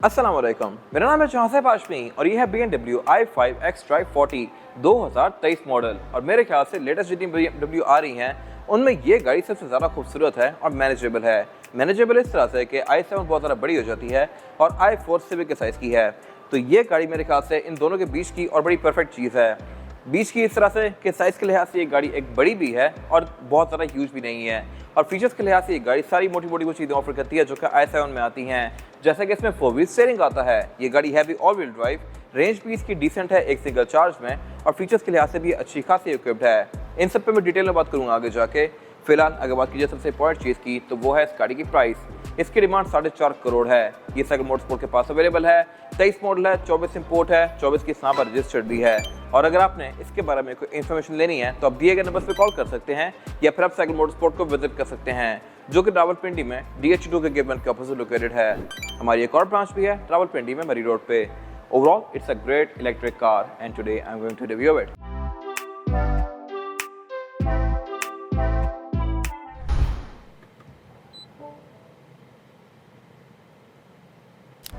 अस्सलाम वालेकुम, मेरा नाम है चौहसेब हाशमी और ये है BMW i5 xDrive 40 2023 मॉडल। और मेरे ख्याल से लेटेस्ट जितनी BMW आ रही हैं उनमें ये गाड़ी सबसे ज़्यादा खूबसूरत है और मैनेजेबल है। मैनेजेबल इस तरह से कि i7 बहुत ज़्यादा बड़ी हो जाती है और i4 सिविक के साइज़ की है, तो ये गाड़ी मेरे ख्याल से इन दोनों के बीच की और बड़ी परफेक्ट चीज़ है। बीच की इस तरह से कि साइज़ के लिहाज से ये गाड़ी एक बड़ी भी है और बहुत ज़्यादा ह्यूज भी नहीं है, और फीचर्स के लिहाज से ये गाड़ी सारी मोटी मोटी वो चीज़ें ऑफर करती है जो कि i7 में आती हैं, जैसे कि इसमें 4 व्हील स्टीयरिंग आता है। ये गाड़ी है भी ऑल व्हील ड्राइव, रेंज भी इसकी डिसेंट है एक सिंगल चार्ज में, और फीचर्स के लिहाज से भी अच्छी खासी इक्विप्ड है। इन सब पे मैं डिटेल में बात करूँगा आगे जाके। फिलहाल अगर बात कीजिए सबसे इंपॉर्टेंट चीज़ की तो वो है इस गाड़ी की प्राइस। इसकी डिमांड 4.5 करोड़ है। ये साइकिल मोटरस्पोर्ट के पास अवेलेबल है। 23 मॉडल है, 24 इंपोर्ट है, 24 की यहाँ पर रजिस्टर्ड भी है। और अगर आपने इसके बारे में कोई इन्फॉर्मेशन लेनी है तो आप दिए गए नंबर पर कॉल कर सकते हैं या फिर आप साइकिल मोटरस्पोर्ट को विजिट कर सकते हैं, जो कि रावलपिंडी में DH2 के गेटमैन के ऑपोजिट लोकेटेड है। हमारी एक और ब्रांच भी है रावलपिंडी में मरी रोड पे। Overall it's a great electric car and today I am going to review it.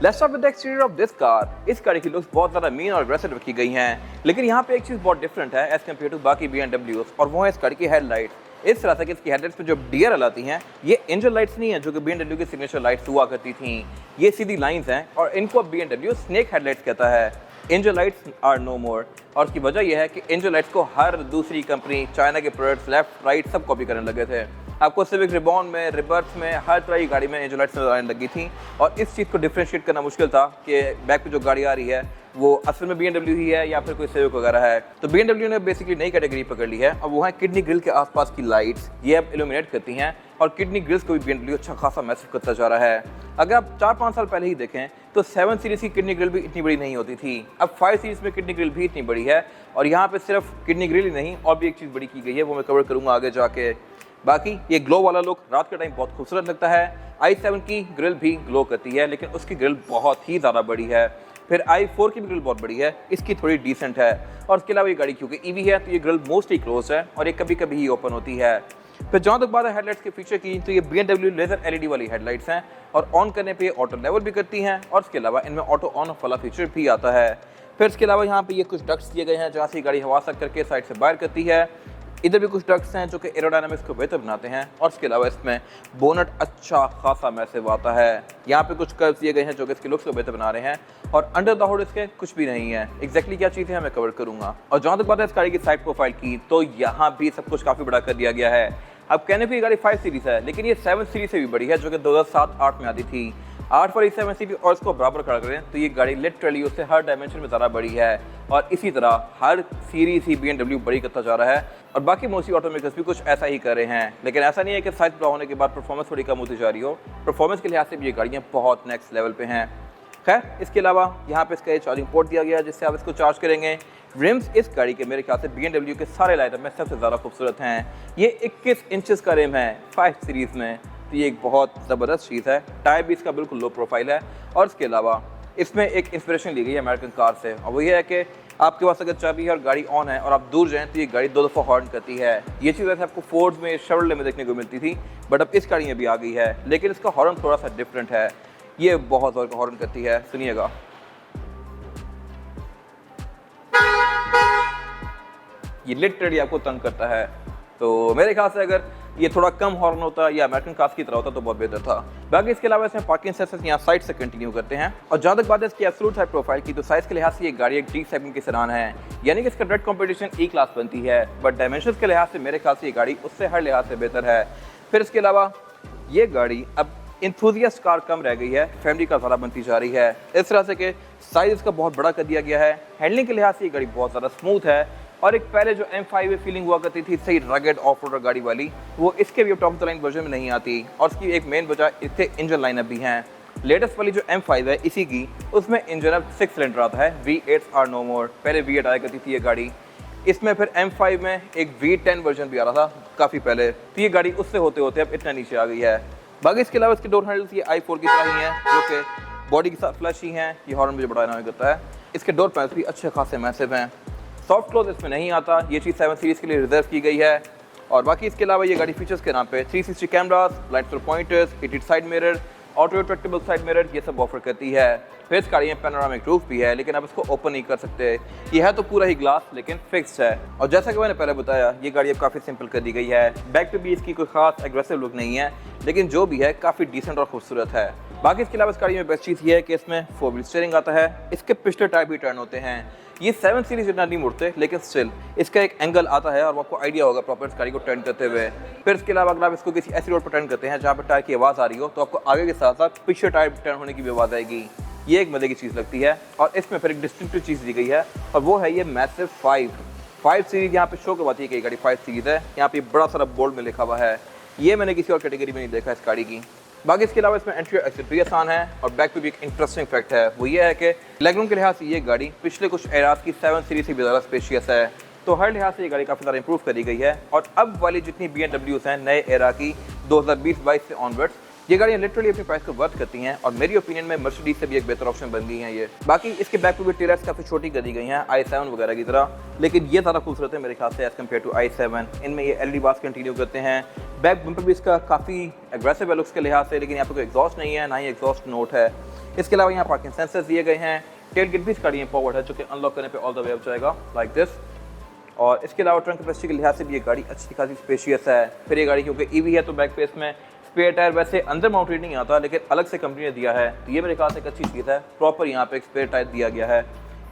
Let's start with the exterior of this car. इस गाड़ी की लुक्स बहुत ज़्यादा मीन और अग्रेसिव रखी गई हैं, लेकिन यहाँ पे एक चीज़ बहुत डिफरेंट है एज कम्पेयर टू बाकी BMWs, और वो है इस गाड़ी की हेडलाइट। इस तरह से कि इसकी हेडलाइट्स पे जो DRL आती हैं ये इंजन लाइट्स नहीं है जो कि BMW की सिग्नेचर लाइट्स हुआ करती थी। ये सीधी लाइंस हैं और इनको BMW स्नेक हेडलाइट्स कहता है। इंजन लाइट्स आर नो मोर, और उसकी वजह यह है कि इंजन लाइट्स को हर दूसरी कंपनी, चाइना के प्रोडक्ट्स, लेफ्ट राइट सब कॉपी करने लगे थे। आपको सिविक रिबॉन में, रिबर्स में, हर तरह की गाड़ी में इंजन लाइट्स नजर आने लगी थी, और इस चीज़ को डिफ्रेंशिएट करना मुश्किल था कि बैक पे जो गाड़ी आ रही है वो असल में BMW ही है या फिर कोई सिविक वगैरह है। तो BMW ने बेसिकली नई कैटेगरी पकड़ ली है, और वो है किडनी ग्रिल के आसपास की लाइट्स। ये अब इल्यूमिनेट करती हैं और किडनी ग्रिल्स को भी BMW अच्छा खासा मैसिव करता जा रहा है। अगर आप 4-5 साल पहले ही देखें तो 7 सीरीज़ की किडनी ग्रिल भी इतनी बड़ी नहीं होती थी। अब 5 सीरीज़ में किडनी ग्रिल भी इतनी बड़ी है, और यहाँ पे सिर्फ किडनी ग्रिल ही नहीं और भी एक चीज़ बड़ी की गई है, वो मैं कवर करूँगा आगे जाके। बाकी ये ग्लो वाला लुक रात के टाइम बहुत खूबसूरत लगता है। i7 की ग्रिल भी ग्लो करती है, लेकिन उसकी ग्रिल बहुत ही ज़्यादा बड़ी है। फिर i4 की भी ग्रिल बहुत बड़ी है, इसकी थोड़ी डिसेंट है। और उसके अलावा ये गाड़ी क्योंकि EV है तो ये ग्रिल मोस्टली क्लोज है और ये कभी कभी ही ओपन होती है। फिर जहाँ तक बात है हेडलाइट्स के फीचर की, तो ये BMW लेजर LED वाली हेडलाइट्स हैं, और ऑन करने पे ये ऑटो लेवल भी करती हैं, और इसके अलावा इनमें ऑटो ऑन ऑफ वाला फीचर भी आता है। फिर इसके अलावा यहाँ पे ये कुछ डक्ट्स दिए गए हैं जहाँ से गाड़ी हवा सक करके साइड से बाहर करती है। इधर भी कुछ डक्ट्स हैं जो कि एरोडायनामिक्स को बेहतर बनाते हैं, और इसके अलावा इसमें बोनट अच्छा खासा मैसिव आता है। यहाँ पे कुछ कर्व्स दिए गए हैं जो कि इसके लुक्स को बेहतर बना रहे हैं, और अंडर द हुड इसके कुछ भी नहीं है। एग्जैक्टली क्या चीज़ है मैं कवर करूँगा। और जहाँ तक बात है इस गाड़ी की साइड प्रोफाइल की, तो यहाँ भी सब कुछ काफ़ी बड़ा कर दिया गया है। अब कहने पर ये गाड़ी 5 सीरीज़ है, लेकिन ये 7 सीरीज़ से भी बड़ी है जो कि 2007-8 में आती थी। 8 वाली 7 सीरीज और इसको बराबर खड़ा करें तो ये गाड़ी लिटरली उससे हर डायमेंशन में ज़्यादा बड़ी है, और इसी तरह हर सीरीज ही BMW बड़ी करता जा रहा है, और बाकी मोस्टली ऑटोमेकर्स भी कुछ ऐसा ही कर रहे हैं। लेकिन ऐसा नहीं है कि साइज बड़ा होने के बाद परफॉर्मेंस थोड़ी कम होती जा रही हो। परफॉर्मेंस के लिहाज से भी ये गाड़ियाँ बहुत नेक्स्ट लेवल पे हैं। खैर, इसके अलावा यहाँ पे इसका चार्जिंग पोर्ट दिया गया है जिससे आप इसको चार्ज करेंगे। रिम्स इस गाड़ी के मेरे ख्याल से BMW के सारे लाइनअप में सबसे ज़्यादा खूबसूरत हैं। ये 21 इंचेस का रिम है 5 सीरीज़ में, तो ये एक बहुत ज़बरदस्त चीज़ है। टायर भी इसका बिल्कुल लो प्रोफाइल है, और इसके अलावा इसमें एक इंस्पिरेशन ली गई है अमेरिकन कार से, और वो ये है कि आपके पास अगर चाबी है और गाड़ी ऑन है और आप दूर जाएं तो ये गाड़ी 2 दफ़ा हॉर्न करती है। ये चीज़ वैसे आपको फोर्ड में, शेवरले में देखने को मिलती थी, बट अब इस गाड़ी में भी आ गई है, लेकिन इसका हॉर्न थोड़ा सा डिफरेंट है। ये बहुत ज़ोर का हॉर्न करती है, सुनिएगा। ये लिटरली आपको तंग करता है, तो मेरे ख्याल से अगर ये थोड़ा कम हॉर्न होता या अमेरिकन कार्स की तरह होता तो बहुत बेहतर था। बाकी इसके अलावा इसमें पार्किंग सेंसर्स यहाँ साइड से कंटिन्यू करते हैं। और जहाँ तक बात है इसकी एब्सोल्यूट साइड प्रोफाइल की, तो साइज के लिहाज से ये गाड़ी एक D सेगमेंट की सेडान है, यानी कि इसका डायरेक्ट कंपटीशन E क्लास बनती है, बट डायमेंशंस के लिहाज से मेरे ख्याल से ये गाड़ी उससे हर लिहाज से बेहतर है। फिर इसके अलावा ये गाड़ी अब इंथुजियास्ट कार कम रह गई है, फैमिली कार ज़्यादा बनती जा रही है। इस तरह से कि साइज इसका बहुत बड़ा कर दिया गया है। हैंडलिंग के लिहाज से ये गाड़ी बहुत ज़्यादा स्मूथ है, और एक पहले जो M5 फीलिंग हुआ करती थी सही रगेड ऑफ रोड गाड़ी वाली, वो इसके भी टॉप द लाइन वर्जन में नहीं आती, और इसकी एक मेन वजह इसके इंजन लाइनअप भी हैं। लेटेस्ट वाली जो M5 है इसी की, उसमें इंजन अब 6 सिलेंडर आता है, V8 आर नो मोर। पहले V8 आया करती थी ये गाड़ी, इसमें फिर M5 में एक V10 वर्जन भी आ रहा था काफ़ी पहले, तो ये गाड़ी उससे होते होते अब इतना नीचे आ गई है। बाकी इसके अलावा इसके डोर हैंडल्स ये i4 की तरह ही हैं, जो कि बॉडी के साथ फ्लश ही हैं। ये हॉर्न मुझे बड़ा इन्जॉय करता है। इसके डोर पैनल्स भी अच्छे खासे मैसिव हैं। सॉफ्ट क्लोज इसमें नहीं आता, ये चीज़ 7 सीरीज़ के लिए रिजर्व की गई है। और बाकी इसके अलावा ये गाड़ी फीचर्स के नाम पे 360 cameras, light through pointers, heated side mirror, auto retractable side mirror ये सब ऑफर करती है। फिर इस गाड़ी में पैनोरामिक रूफ भी है, लेकिन आप इसको ओपन नहीं कर सकते। ये है तो पूरा ही ग्लास, लेकिन फिक्स्ड है। और जैसा कि मैंने पहले बताया, ये गाड़ी अब काफ़ी सिंपल कर दी गई है। बैक पे भी इसकी कोई खास एग्रेसिव लुक नहीं है, लेकिन जो भी है काफ़ी डिसेंट और खूबसूरत है। बाकी इसके अलावा इस गाड़ी में बेस्ट चीज़ ये है कि इसमें 4 व्हील स्टीयरिंग आता है। इसके पिछले टायर भी टर्न होते हैं। ये 7 सीरीज इतना नहीं मुड़ते, लेकिन स्टिल इसका एक एंगल आता है और वो आपको आइडिया होगा प्रॉपर इस गाड़ी को टर्न करते हुए। फिर इसके अलावा अगर आप इसको किसी ऐसी रोड पर टर्न करते हैं जहाँ पर टायर की आवाज़ आ रही हो, तो आपको आगे के साथ साथ पीछे टायर टर्न होने की भी आवाज़ आएगी। ये एक मजे की चीज़ लगती है। और इसमें फिर एक डिस्टिंक्टिव चीज़ दी गई है, और वो है ये मैसिव 5 सीरीज यहाँ पे शो करवाती है कि गाड़ी 5 सीरीज है। यहाँ पे बड़ा सारा बोर्ड में लिखा हुआ है। ये मैंने किसी और कैटेगरी में नहीं देखा इस गाड़ी की। बाकी इसके अलावा इसमें एंट्री एग्जिट भी आसान है। और बैक पे भी एक इंटरेस्टिंग फैक्ट है, वो ये है कि लेगरूम के लिहाज से ये गाड़ी पिछले कुछ एराज की 7 सीरीज से भी ज़्यादा स्पेशियस है। तो हर लिहाज से ये गाड़ी काफ़ी ज़्यादा इंप्रूव करी गई है। और अब वाली जितनी BMWs हैं नए एरा की 2020-22 से ऑनवर्ड्स, ये गाड़ियाँ लिटरली अपनी प्राइस को वर्थ करती हैं। और मेरी ओपिनियन में मर्सिडीज से भी एक बेहतर ऑप्शन बन गई हैं ये। बाकी इसके बैक पे भी टेलर्स काफ़ी छोटी कर दी गई हैं i7 वगैरह की तरह, लेकिन ये ज़्यादा खूबसूरत है मेरे ख्याल से एज़ कम्पेयर टू i7। इनमें ये LED बार्स कंटिन्यू करते हैं। बैक बम्पर भी इसका काफ़ी एग्रेसिव है लुक्स के लिहाज से, लेकिन यहाँ पे कोई एग्जॉस्ट नहीं है, ना ही एग्जॉस्ट नोट है। इसके अलावा यहाँ पार्किंग सेंसर्स दिए गए हैं। टेल गेट भी इस गाड़ी में पावर्ड है, जो कि अनलॉक करने पर ऑल द वे अप जाएगा लाइक दिस। और इसके अलावा ट्रंक कैपेसिटी के लिहाज से भी ये गाड़ी अच्छी खासी स्पेशियस है। फिर ये गाड़ी क्योंकि EV है, तो बैक पे इसमें स्पेयर टायर वैसे अंदर माउंटेड नहीं आता, लेकिन अलग से कंपनी ने दिया है, तो ये मेरे ख्याल से एक अच्छी चीज़ है। प्रॉपर यहाँ पे एक स्पेयर टायर दिया गया है।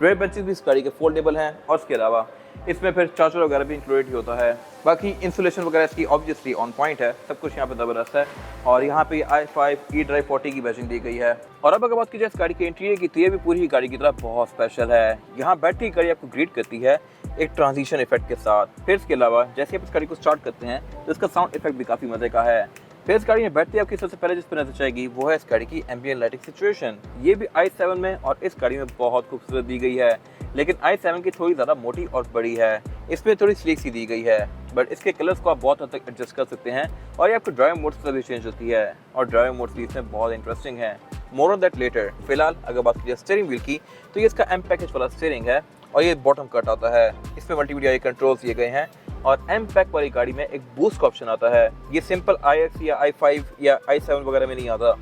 रेयर बेंचेस भी इस गाड़ी के फोल्डेबल हैं। और इसके अलावा इसमें फिर चार्जर वगैरह भी इंक्लूडेड ही होता है। बाकी इंसुलेशन वगैरह इसकी ऑब्वियसली ऑन पॉइंट है, सब कुछ यहाँ पे ज़बरदस्त है। और यहाँ पे i5 eDrive 40 की बैजिंग दी गई है। और अब अगर बात की जाए इस गाड़ी के इंटीरियर की, तो ये भी पूरी गाड़ी की तरह बहुत स्पेशल है। यहाँ बैटरी गाड़ी आपको ग्रीट करती है एक ट्रांजिशन इफेक्ट के साथ। फिर इसके अलावा जैसे आप इस गाड़ी को स्टार्ट करते हैं, तो इसका साउंड इफेक्ट भी काफ़ी मजे का है। फिर इस गाड़ी में बैठते आपकी सबसे पहले जिस पर नजर जाएगी, वो है इस गाड़ी की एम्बिएंट लाइटिंग सिचुएशन। ये भी i7 में और इस गाड़ी में बहुत खूबसूरत दी गई है, लेकिन i7 की थोड़ी ज़्यादा मोटी और बड़ी है। इसमें थोड़ी स्लीक सी दी गई है, बट इसके कलर्स को आप बहुत हद तक एडजस्ट कर सकते हैं। और ये आपको ड्राइविंग मोड्स से भी चेंज होती है, और ड्राइविंग मोड्स भी इसमें बहुत इंटरेस्टिंग है। More on that later. फिलहाल अगर बात कीजिए स्टीयरिंग व्हील की, तो ये इसका M पैकेज वाला स्टीयरिंग है, और ये बॉटम कट आता है। इसमें मल्टीमीडिया कंट्रोल्स दिए गए हैं। और M पैक वाली गाड़ी में एक बूस्ट का ऑप्शन आता है। ये सिंपल iX या i5 या i7 वगैरह में नहीं आता।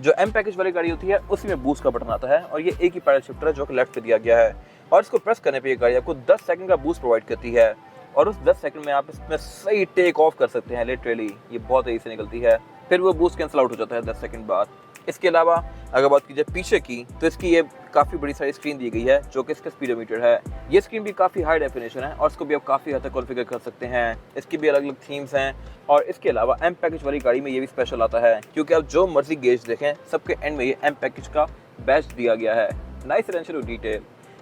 जो M पैकेज वाली गाड़ी होती है उसी में बूस्ट का बटन आता है, और ये एक ही पैडल शिफ्टर है जो कि लेफ्ट पे दिया गया है। और इसको प्रेस करने पे ये गाड़ी आपको 10 सेकंड का बूस्ट प्रोवाइड करती है, और उस 10 सेकंड में आप इसमें सही टेक ऑफ कर सकते हैं। लिटरली ये बहुत तेजी से निकलती है, फिर वो बूस्ट कैंसिल आउट हो जाता है 10 सेकंड बाद। इसके अलावा अगर बात की जाए पीछे की, तो इसकी ये काफ़ी बड़ी सारी स्क्रीन दी गई है, जो कि इसका स्पीडोमीटर है। ये स्क्रीन भी काफ़ी हाई डेफिनेशन है, और इसको भी आप काफ़ी हद तक कॉन्फ़िगर कर सकते हैं। इसकी भी अलग अलग थीम्स हैं। और इसके अलावा M पैकेज वाली गाड़ी में ये भी स्पेशल आता है, क्योंकि आप जो मर्जी गेज देखें, सबके एंड में ये M पैकेज का बैच दिया गया है। Nice attention to detail.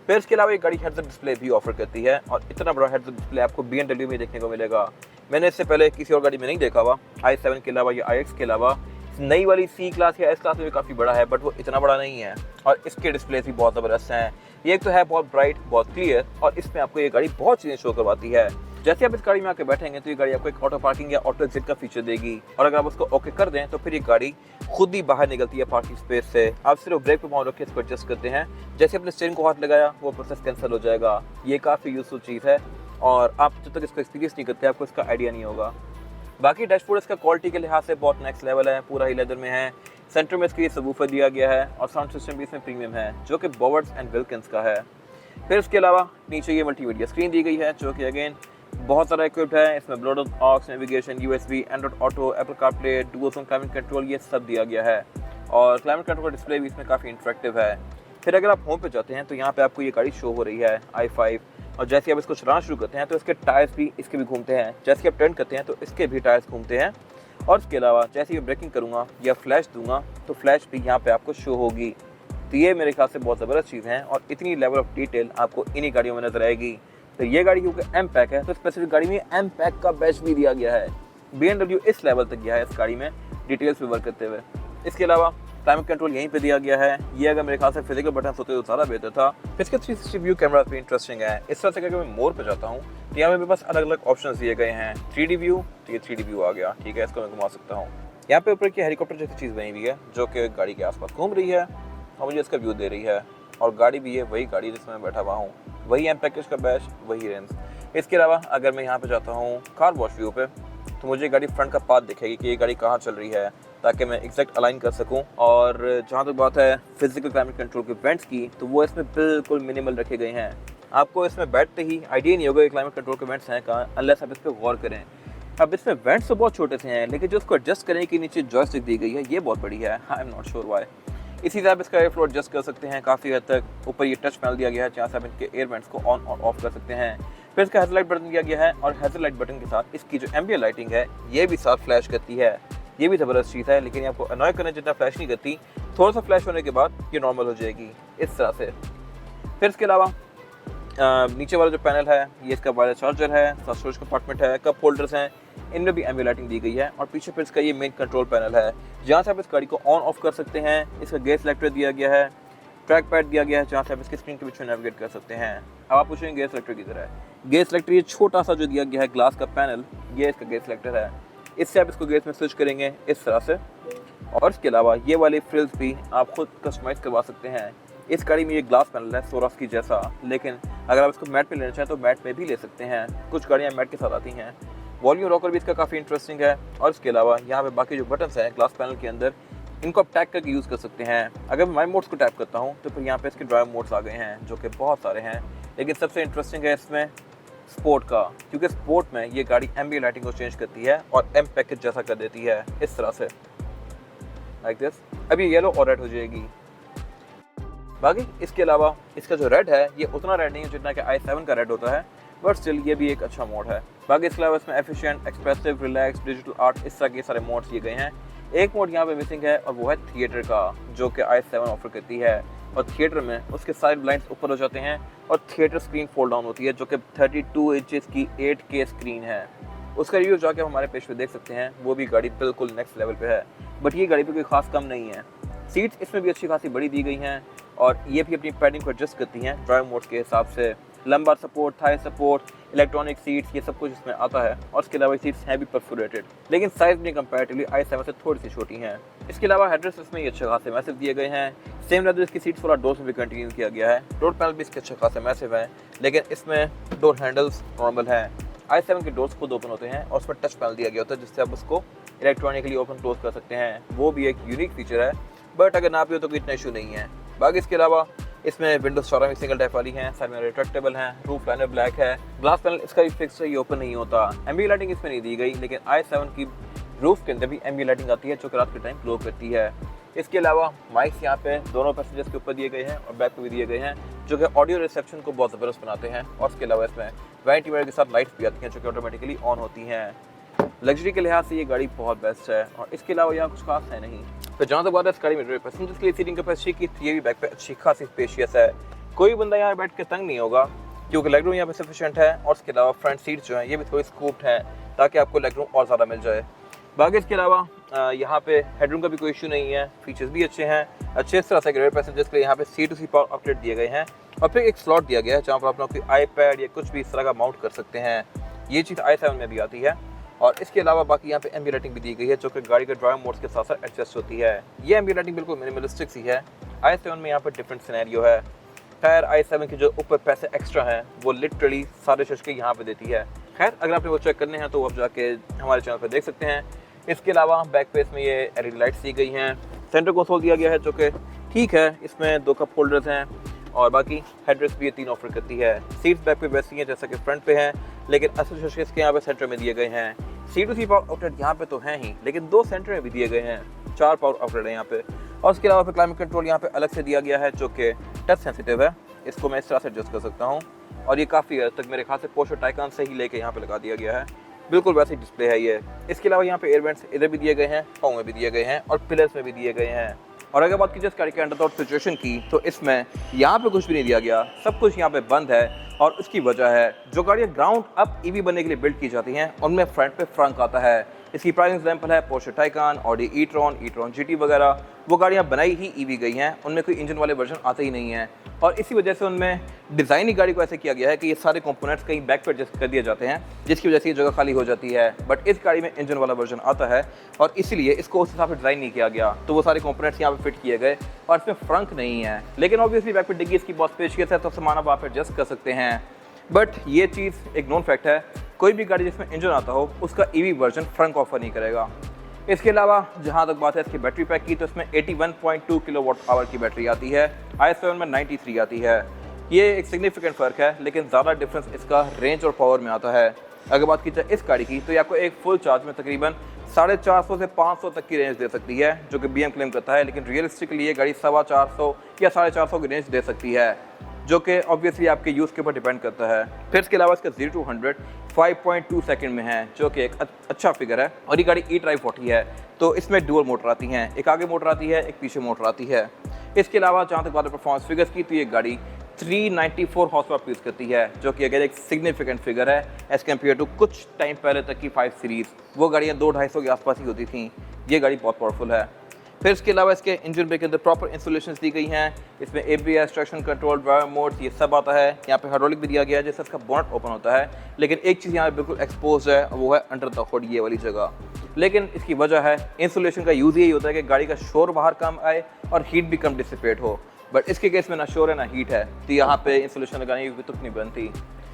फिर इसके अलावा ये गाड़ी हेड्स अप डिस्प्ले भी ऑफर करती है, और इतना बड़ा हेड्स अप डिस्प्ले आपको BMW में देखने को मिलेगा। मैंने इससे पहले किसी और गाड़ी में नहीं देखा हुआ। i7 के अलावा या iX के अलावा नई वाली C क्लास या S क्लास में भी काफ़ी बड़ा है, बट वो इतना बड़ा नहीं है। और इसके डिस्प्ले भी बहुत ज़बरदस्त हैं। ये एक तो है बहुत ब्राइट, बहुत क्लियर, और इसमें आपको ये गाड़ी बहुत चीज़ें शो करवाती है। जैसे आप इस गाड़ी में आके बैठेंगे, तो ये गाड़ी आपको एक ऑटो पार्किंग या ऑटो एग्जिट का फीचर देगी। और अगर आप उसको ओके कर दें, तो फिर ये गाड़ी खुद ही बाहर निकलती है पार्किंग स्पेस से। आप सिर्फ ब्रेक पे पाँव रख के इसको एडजस्ट करते हैं। जैसे अपने स्टीयरिंग को हाथ लगाया, वो प्रोसेस कैंसिल हो जाएगा। ये काफ़ी यूजफुल चीज़ है, और आप जब तक इसको एक्सपीरियंस नहीं करते, आपको इसका आइडिया नहीं होगा। बाकी डैशबोर्ड इसका क्वालिटी के लिहाज से बहुत नेक्स्ट लेवल है, पूरा ही लेदर में है। सेंटर में इसके लिए सबवूफर दिया गया है, और साउंड सिस्टम भी इसमें प्रीमियम है, जो कि बॉवर्ड्स एंड विल्किंस का है। फिर इसके अलावा नीचे ये मल्टीमीडिया स्क्रीन दी गई है, जो कि अगेन बहुत सारा इक्विप्ड है। इसमें Bluetooth, aux, navigation, USB, Android Auto, Apple CarPlay, dual zone climate control, ये सब दिया गया है। और क्लाइमेट कंट्रोल का डिस्प्ले भी इसमें काफ़ी इंटरेक्टिव है। फिर अगर आप होम पे जाते हैं, तो यहाँ पे आपको ये गाड़ी शो हो रही है i5, और जैसे आप इसको चलाना शुरू करते हैं, तो इसके टायर्स भी इसके भी घूमते हैं। जैसे आप टर्न करते हैं, तो इसके भी टायर्स घूमते हैं। और इसके अलावा जैसे ही ब्रेकिंग करूँगा या फ्लैश दूंगा, तो फ्लैश भी यहाँ पे आपको शो होगी। तो ये मेरे ख्याल से बहुत ज़बरदस्त चीज़ है, और इतनी लेवल ऑफ डिटेल आपको इन्हीं गाड़ियों में नजर आएगी। तो ये गाड़ी क्योंकि M पैक है, तो स्पेसिफिक गाड़ी में M पैक का बैच भी दिया गया है। BMW इस लेवल तक गया है इस गाड़ी में डिटेल्स पे वर्क करते हुए। इसके अलावा क्लाइमेट कंट्रोल यहीं पे दिया गया है। ये अगर मेरे ख्याल से फिजिकल बटन होते तो ज़्यादा बेहतर था। इसके 360 व्यू कैमरा भी इंटरेस्टिंग है। इस तरह से अगर मैं मोर पे जाता हूँ, तो यहाँ पे बस अलग अलग ऑप्शंस दिए गए हैं। 3D व्यू, तो ये 3D व्यू आ गया, ठीक है, इसको मैं घुमा सकता हूँ। यहाँ पे ऊपर की हेलीकॉप्टर जैसी चीज़ बनी हुई है, जो कि गाड़ी के आसपास घूम रही है और मुझे इसका व्यू दे रही है। और गाड़ी भी है वही गाड़ी जिसमें मैं बैठा हुआ हूँ, वही M पैकेज का बैच, वही रेंज। इसके अलावा अगर मैं यहाँ पे जाता हूँ कार वॉश व्यू पे, तो मुझे गाड़ी फ्रंट का पाथ दिखेगी कि ये गाड़ी कहाँ चल रही है, ताकि मैं एग्जैक्ट अलाइन कर सकूं। और जहां तक बात है फिजिकल क्लाइमेट कंट्रोल के वेंट्स की, तो वो इसमें बिल्कुल मिनिमल रखे गए हैं। आपको इसमें बैठते ही आइडिया नहीं होगा कि क्लाइमेट कंट्रोल के वेंट्स हैं कहाँ, अनलेस आप इस पर गौर करें। अब इसमें वेंट्स तो बहुत छोटे से हैं, लेकिन जो उसको एडजस्ट करने के नीचे जॉयस्टिक दी गई है ये बहुत बड़ी है। I am not sure why. इसी तरह आप इसका एयर फ्लो एडजस्ट कर सकते हैं काफ़ी हद तक। ऊपर ये टच पैनल दिया गया है जहाँ से आप इनके एयर वेंट्स को ऑन और ऑफ कर सकते हैं। फिर इसका हेडलाइट बटन दिया गया है, और हेडलाइट बटन के साथ इसकी जो एम्बिएंट लाइटिंग है ये भी साथ फ्लैश करती है। ये भी ज़बरदस्त चीज़ है, लेकिन आपको अनॉय करने जितना फ्लैश नहीं करती। थोड़ा सा फ्लैश होने के बाद ये नॉर्मल हो जाएगी इस तरह से। फिर इसके अलावा नीचे वाला जो पैनल है ये इसका वायरलेस चार्जर है, स्टोरेज कंपार्टमेंट है, कप होल्डर्स हैं, इनमें भी एम्बिएंट लाइटिंग दी गई है। और पीछे फिर इसका ये मेन कंट्रोल पैनल है जहाँ से आप इस गाड़ी को ऑन ऑफ कर सकते हैं। इसका गेयर सेलेक्टर दिया गया है, ट्रैक पैड दिया गया है जहाँ से आप इसकी स्क्रीन के बीच में नेविगेट कर सकते हैं। अब आप पूछेंगे गेयर सेलेक्टर की तरह है। गेयर सेलेक्टर ये छोटा सा जो दिया गया है ग्लास का पैनल, ये इसका गेयर सेलेक्टर है। इससे आप इसको गेयर में स्विच करेंगे इस तरह से। और इसके अलावा ये वाले फ्रिल्स भी आप खुद कस्टमाइज़ करवा सकते हैं। इस गाड़ी में ये ग्लास पैनल है सोरस की जैसा, लेकिन अगर आप इसको मैट पे लेना चाहें तो मैट पे भी ले सकते हैं। कुछ गाड़ियाँ मैट के साथ आती हैं। वॉल्यूम रॉकर भी इसका काफ़ी इंटरेस्टिंग है। और इसके अलावा यहाँ पे बाकी जो बटन्स हैं ग्लास पैनल के अंदर, इनको आप टैप करके यूज़ कर सकते हैं। अगर मैं माई मोड्स को टैप करता हूँ तो फिर यहाँ पे इसके ड्राइव मोड्स आ गए हैं जो कि बहुत सारे हैं, लेकिन सबसे इंटरेस्टिंग है इसमें स्पोर्ट का, क्योंकि स्पोर्ट में ये गाड़ी एम्बिएंट लाइटिंग को चेंज करती है और एम पैकेज जैसा कर देती है इस तरह से, लाइक दिस। अब ये येलो और रेड हो जाएगी। बाकी इसके अलावा इसका जो रेड है ये उतना रेड नहीं है जितना कि i7 का रेड होता है, बट स्टिल ये भी एक अच्छा मोड है। बाकी इसके अलावा इसमें efficient, expressive, relax, digital art, इस तरह के सारे मोड्स दिए गए हैं। एक मोड यहाँ पे मिसिंग है और वो है थिएटर का, जो कि i7 ऑफर करती है। और थिएटर में उसके साइड ब्लाइंड्स ऊपर हो जाते हैं और थिएटर स्क्रीन फोल्ड डाउन होती है, जो कि 32 इंचेस की 8K स्क्रीन है। उसका रिव्यू जाके हमारे पेज पे देख सकते हैं, वो भी गाड़ी बिल्कुल नेक्स्ट लेवल पे है। बट ये गाड़ी पे कोई खास कम नहीं है। सीट्स इसमें भी अच्छी खासी बड़ी दी गई हैं और ये भी अपनी पैडिंग को एडजस्ट करती हैं ड्राइव मोड के हिसाब से। Lumbar support, Thai support, electronic seats, ये सब कुछ इसमें आता है। और इसके अलावा सीट्स हैं भी परफोरेटेड, लेकिन साइज में कंपैरेटिवली i7 से थोड़ी सी छोटी हैं। इसके अलावा हेडरेस्ट इसमें ये अच्छे खासे मैसिव दिए गए हैं। सेम लेदर इसकी सीट्स वाला डोर्स में भी कंटिन्यू किया गया है। डोर पैनल भी इसके अच्छे खासे मैसिव हैं, लेकिन इसमें डोर हैंडल्स नॉर्मल हैं। i7 के डोर्स खुद ओपन होते हैं और उसमें टच पैनल दिया गया होता है जिससे आप उसको इलेक्ट्रॉनिकली ओपन क्लोज कर सकते हैं। वो भी एक यूनिक फीचर है, बट अगर ना भी हो तो कोई इतना इशू नहीं है। बाकी इसके अलावा इसमें विंडोज 14 में सिंगल टाइप वाली हैं, साइड में रिट्रैक्टेबल हैं, रूफ लाइनर ब्लैक है, ग्लास पैनल इसका भी फिक्स है, ये ओपन नहीं होता। एम्बिएंट लाइटिंग इसमें नहीं दी गई, लेकिन i7 की रूफ के अंदर भी एम्बिएंट लाइटिंग आती है जो कि रात के टाइम ग्लो करती है। इसके अलावा माइक्स यहाँ पे दोनों पैसेंजर्स के ऊपर दिए गए हैं और बैक पे भी दिए गए हैं, जो कि ऑडियो रिसेप्शन को बहुत ज़बरदस्त बनाते हैं। और इसके अलावा इसमें वैनिटी मिरर के साथ लाइट्स भी आती हैं जो कि ऑटोमेटिकली ऑन होती हैं। लग्जरी के लिहाज से ये गाड़ी बहुत बेस्ट है और इसके अलावा यहाँ कुछ खास है नहीं। तो जहाँ तक बात है इस गाड़ी में पैसेंजर्स के लिए सीटिंग कैपेसिटी की, तो ये भी बैक पे अच्छी खासी स्पेशियस है। कोई बंदा यहाँ बैठ के तंग नहीं होगा क्योंकि लेग रूम यहाँ पे सफिशिएंट है। और इसके अलावा फ्रंट सीट्स जो हैं ये भी थोड़ी स्कूप्ड हैं ताकि आपको लेग रूम और ज़्यादा मिल जाए। बाकी इसके अलावा यहाँ पे हेडरूम का भी कोई इशू नहीं है, फीचर्स भी अच्छे हैं। अच्छे इस तरह से ग्रेड पैसेंजर्स के लिए यहाँ पे C2C पावर आउटलेट दिए गए हैं और फिर एक स्लॉट दिया गया है जहाँ पर आप लोग iPad या कुछ भी इस तरह का माउंट कर सकते हैं। ये चीज़ i7 में भी आती है। और इसके अलावा बाकी यहाँ पे एम्बिएंट लाइटिंग भी दी गई है जो कि गाड़ी के ड्राइव मोड्स के साथ साथ एडजस्ट होती है। ये एम्बिएंट लाइटिंग बिल्कुल मिनिमलिस्टिक सी है। i7 में यहाँ पर डिफरेंट सिनेरियो है। खैर i7 के जो ऊपर पैसे एक्स्ट्रा हैं वो लिटरली सारे शशके यहाँ पे देती है। खैर अगर आपने वो चेक करने हैं तो आप जाके हमारे चैनल पर देख सकते हैं। इसके अलावा बैक पे इसमें ये एलईडी लाइट्स दी गई हैं। सेंटर कंसोल दिया गया है जो कि ठीक है, इसमें 2 कप होल्डर्स हैं और बाकी हेडरेस्ट भी ये 3 ऑफर करती है। सीट्स बैक पे वैसी हैं जैसा कि फ्रंट पे हैं, लेकिन असल शशके इसके यहाँ पे सेंटर में दिए गए हैं। C2C पावर आउटलेट यहाँ पे तो हैं ही, लेकिन 2 सेंटर में भी दिए गए हैं। 4 पावर आउटलेट है यहाँ पे। और उसके अलावा फिर क्लाइमेट कंट्रोल यहाँ पे अलग से दिया गया है जो कि टच सेंसिटिव है। इसको मैं इस तरह से एडजस्ट कर सकता हूँ और ये काफ़ी हद तक मेरे ख्याल से पोर्शे टाइकन से ही लेके यहाँ पे लगा दिया गया है। बिल्कुल वैसे ही डिस्प्ले है ये। इसके अलावा यहाँ पे एयर वेंट्स इधर भी दिए गए हैं, पाँव में भी दिए गए हैं और पिलर्स में भी दिए गए हैं। और अगर बात की जाए गाड़ी के अंडर थॉट सिचुएशन की, तो इसमें यहाँ पे कुछ भी नहीं दिया गया, सब कुछ यहाँ पे बंद है। और उसकी वजह है जो गाड़ियाँ ग्राउंड अप ईवी बनने के लिए बिल्ड की जाती हैं उनमें फ्रंट पे फ्रंक आता है। इसकी प्राइम एग्जांपल है Porsche tycoon, Audi e-tron, e-tron GT वगैरह। वो गाड़ियाँ बनाई ही ईवी गई हैं, उनमें कोई इंजन वाले वर्जन आते ही नहीं हैं और इसी वजह से उनमें डिज़ाइन ही गाड़ी को ऐसे किया गया है कि ये सारे कंपोनेंट्स कहीं बैक पे एडजस्ट कर दिए जाते हैं, जिसकी वजह से ये जगह खाली हो जाती है। बट इस गाड़ी में इंजन वाला वर्जन आता है और इसीलिए इसको उस हिसाब से डिज़ाइन नहीं किया गया, तो वो सारे कंपोनेंट्स यहाँ पे फिट किए गए और इसमें फ्रंक नहीं है। लेकिन ऑब्वियसली बैक पे डिग्गी इसकी बहुत स्पेशियस है तो सामान अब आप एडजस्ट कर सकते हैं। बट ये चीज़ एक नोन फैक्ट है, कोई भी गाड़ी जिसमें इंजन आता हो उसका ईवी वर्जन फ्रंक ऑफर नहीं करेगा। इसके अलावा जहाँ तक बात है इसके बैटरी पैक की, तो इसमें 81.2 किलोवाट आवर की बैटरी आती है, i7 में 93 आती है। ये एक सिग्निफिकेंट फ़र्क है, लेकिन ज़्यादा डिफरेंस इसका रेंज और पावर में आता है। अगर बात की जाए इस गाड़ी की, तो ये आपको एक फुल चार्ज में तकरीबन 450 से 500 तक की रेंज दे सकती है, जो कि BM क्लेम करता है, लेकिन रियलिस्टिकली ये गाड़ी 450 या 450 की रेंज दे सकती है, जो कि ऑब्वियसली आपके यूज़ के ऊपर डिपेंड करता है। फिर इसके अलावा इसका 0 to 100 5.2 सेकंड में है, जो कि एक अच्छा फिगर है। और ये गाड़ी e-drive 40 है, तो इसमें डुअल मोटर आती हैं, एक आगे मोटर आती है, एक पीछे मोटर आती है। इसके अलावा जहाँ तक बात है परफॉर्मेंस फिगर्स की, तो ये गाड़ी 394 हॉर्स पावर प्रोड्यूस करती है, जो कि अगर एक सिग्निफिकेंट फिगर है एज़ कम्पेयर टू कुछ टाइम पहले तक की 5 सीरीज़। वो गाड़ियाँ 200-250 के आसपास ही होती थी, ये गाड़ी बहुत पावरफुल है। फिर इसके अलावा इसके इंजन पे के अंदर प्रॉपर इंसुलेशन दी गई हैं, इसमें ABS, traction control, driver mode, ये सब आता है। यहाँ पे हाइड्रोलिक भी दिया गया है, जिससे इसका बोनट ओपन होता है, लेकिन एक चीज़ यहाँ पे बिल्कुल एक्सपोज है, वो है अंडर द हुड ये वाली जगह। लेकिन इसकी वजह है इंसुलेशन का यूज़ यही होता है कि गाड़ी का शोर बाहर कम आए और हीट भी कम डिसिपेट हो, बट इसके केस में ना शोर है ना हीट है, तो यहाँ पे इंसुलेशन लगाने की तुक नहीं बनती।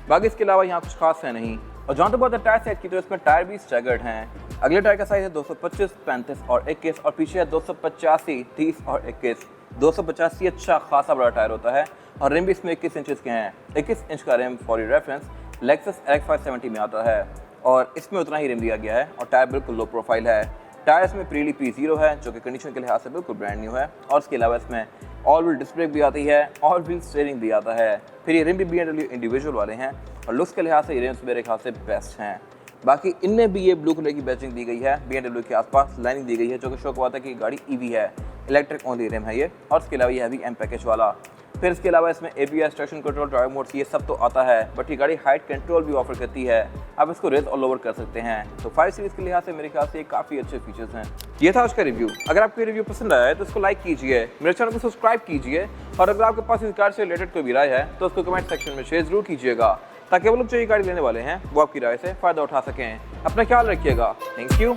बाकी इसके अलावा यहाँ कुछ खास है नहीं। और जहाँ तक बात है टायर साइज की, तो इसमें टायर भी स्टैगर्ड हैं। अगले टायर का साइज है 225, 35 और 21, और पीछे है 285, 30 और 21। 285 अच्छा खासा बड़ा टायर होता है, और रिम भी इसमें 21 इंचज़ के हैं। 21 इंच का rim for reference Lexus LX 570 में आता है, और इसमें उतना ही रिम दिया गया है, और टायर बिल्कुल लो प्रोफाइल है। टायर्स में प्रीली P0 है, जो कि कंडीशन के लिहाज से बिल्कुल ब्रांड न्यू है, और इसके अलावा इसमें ऑल व्हील डिस्क ब्रेक भी आती है, ऑल व्हील स्टीयरिंग भी आता है। फिर ये रिम भी BMW इंडिविजुअल वाले हैं, और लुक्स के लिहाज से ये रिम्स मेरे ख्याल से बेस्ट हैं। बाकी इनमें भी ये ब्लू कलर की बैचिंग दी गई है, BMW के आसपास लाइनिंग दी गई है, जो कि शो करवाता है कि गाड़ी EV है, इलेक्ट्रिक ओनली रिम है ये, और इसके अलावा ये है भी M पैकेज वाला। फिर इसके अलावा इसमें ABS, traction control, drive modes ये सब तो आता है, बट ये गाड़ी हाइट कंट्रोल भी ऑफर करती है, आप इसको रेज और लोअर कर सकते हैं। तो 5 सीरीज़ के लिहाज से मेरे ख्याल से काफ़ी अच्छे फीचर्स हैं। ये था आज का रिव्यू। अगर आपको ये रिव्यू पसंद आया है तो इसको लाइक कीजिए, मेरे चैनल को सब्सक्राइब कीजिए, और अगर आपके पास इस कार से रिलेटेड कोई भी राय है तो उसको कमेंट सेक्शन में शेयर जरूर कीजिएगा, ताकि वो लोग जो ये गाड़ी लेने वाले हैं वो आपकी राय से फ़ायदा उठा सकें। अपना ख्याल रखिएगा। Thank you.